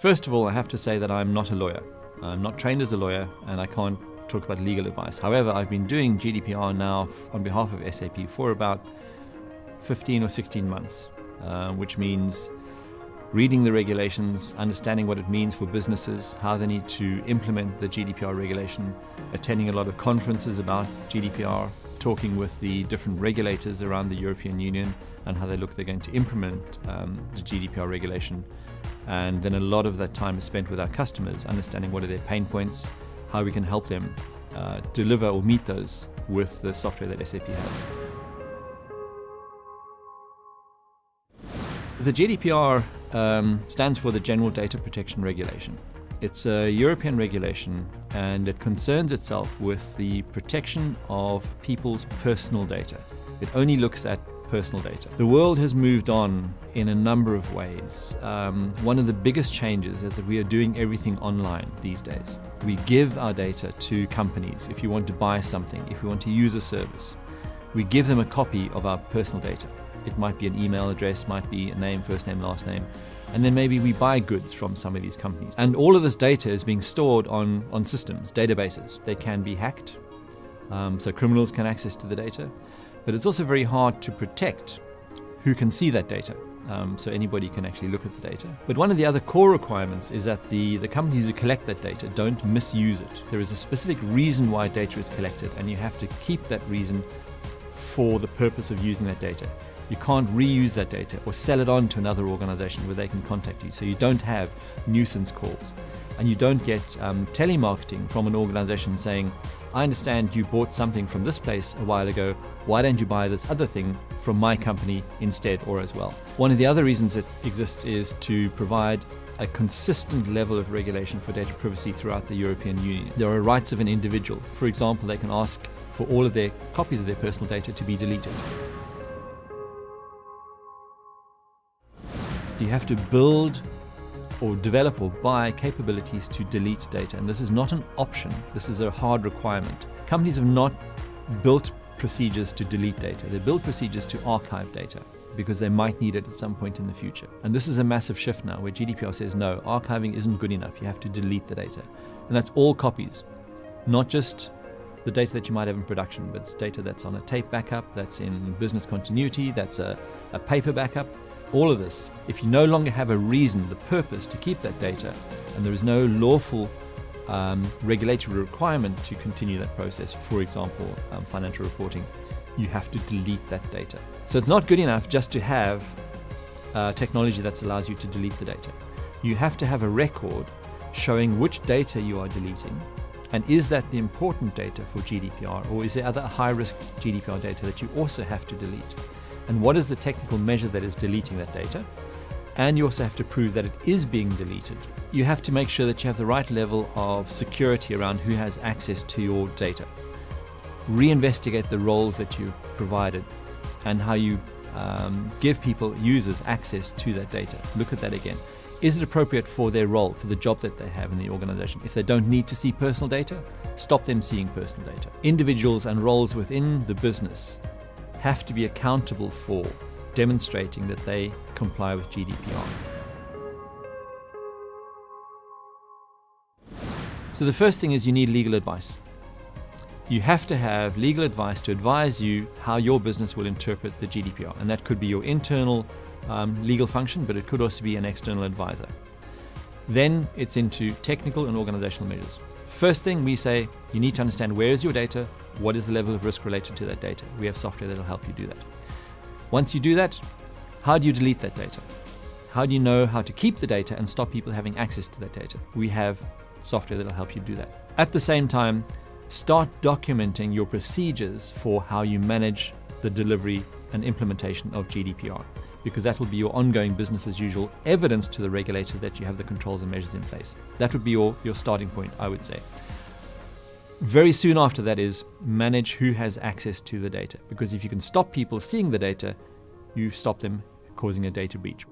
First of all, I have to say that I'm not a lawyer. I'm not trained as a lawyer, and I can't talk about legal advice. However, I've been doing GDPR now on behalf of SAP for about 15 or 16 months, which means reading the regulations, understanding what it means for businesses, how they need to implement the GDPR regulation, attending a lot of conferences about GDPR, talking with the different regulators around the European Union and how they're going to implement the GDPR regulation. And then a lot of that time is spent with our customers, understanding what are their pain points, how we can help them deliver or meet those with the software that SAP has. The GDPR stands for the General Data Protection Regulation. It's a European regulation, and it concerns itself with the protection of people's personal data. It only looks at personal data. The world has moved on in a number of ways. One of the biggest changes is that we are doing everything online these days. We give our data to companies if you want to buy something, if we want to use a service. We give them a copy of our personal data. It might be an email address, might be a name, first name, last name, and then maybe we buy goods from some of these companies. And all of this data is being stored on systems, databases. They can be hacked, so criminals can access to the data. But it's also very hard to protect who can see that data, so anybody can actually look at the data. But one of the other core requirements is that the companies who collect that data don't misuse it. There is a specific reason why data is collected, and you have to keep that reason for the purpose of using that data. You can't reuse that data or sell it on to another organization where they can contact you, so you don't have nuisance calls. And you don't get telemarketing from an organization saying, I understand you bought something from this place a while ago, why don't you buy this other thing from my company instead or as well? One of the other reasons it exists is to provide a consistent level of regulation for data privacy throughout the European Union. There are rights of an individual. For example, they can ask for all of their copies of their personal data to be deleted. You have to build or develop or buy capabilities to delete data, and this is not an option, this is a hard requirement. Companies have not built procedures to delete data, they build procedures to archive data because they might need it at some point in the future. And this is a massive shift now where GDPR says no, archiving isn't good enough, you have to delete the data. And that's all copies, not just the data that you might have in production, but it's data that's on a tape backup, that's in business continuity, that's a paper backup. All of this, if you no longer have a reason, the purpose to keep that data, and there is no lawful regulatory requirement to continue that process, for example, financial reporting, you have to delete that data. So it's not good enough just to have technology that allows you to delete the data. You have to have a record showing which data you are deleting, and is that the important data for GDPR, or is there other high-risk GDPR data that you also have to delete? And what is the technical measure that is deleting that data? And you also have to prove that it is being deleted. You have to make sure that you have the right level of security around who has access to your data. Reinvestigate the roles that you've provided and how you give people, users, access to that data. Look at that again. Is it appropriate for their role, for the job that they have in the organization? If they don't need to see personal data, stop them seeing personal data. Individuals and roles within the business have to be accountable for demonstrating that they comply with GDPR. So the first thing is you need legal advice. You have to have legal advice to advise you how your business will interpret the GDPR, and that could be your internal legal function, but it could also be an external advisor. Then it's into technical and organizational measures. First thing we say, you need to understand where is your data, what is the level of risk related to that data. We have software that will help you do that. Once you do that, how do you delete that data? How do you know how to keep the data and stop people having access to that data? We have software that will help you do that. At the same time, start documenting your procedures for how you manage the delivery and implementation of GDPR, because that will be your ongoing business as usual evidence to the regulator that you have the controls and measures in place. That would be your starting point, I would say. Very soon after that is manage who has access to the data, because if you can stop people seeing the data, you stop them causing a data breach.